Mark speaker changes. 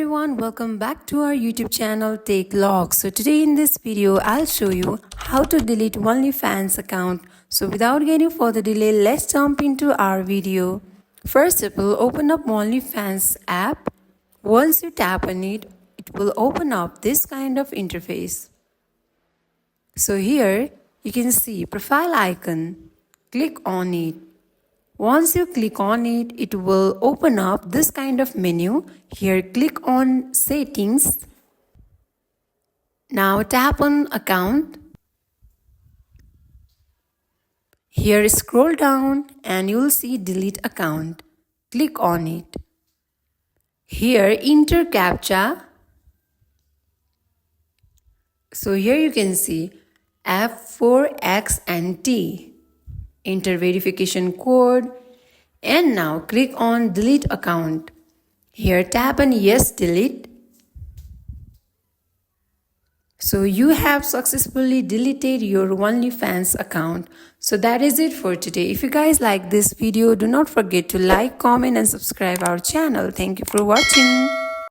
Speaker 1: everyone, welcome back to our YouTube channel Take Logs. So today in this video I'll show you how to delete OnlyFans account. So without getting further delay, let's jump into our video. First of all, open up OnlyFans app. Once you tap on it, it will open up this kind of interface. So here you can see profile icon. Click on it. Once you click on it, it will open up this kind of menu. Here, click on settings. Now tap on account. Here, scroll down and you will see delete account. Click on it. Here, enter CAPTCHA. So here you can see F4, X and T. Enter verification code and now click on delete account. Here tap on yes delete. So you have successfully deleted your OnlyFans account. So that is it for today. If you guys like this video, do not forget to like, comment and subscribe our channel. Thank you for watching.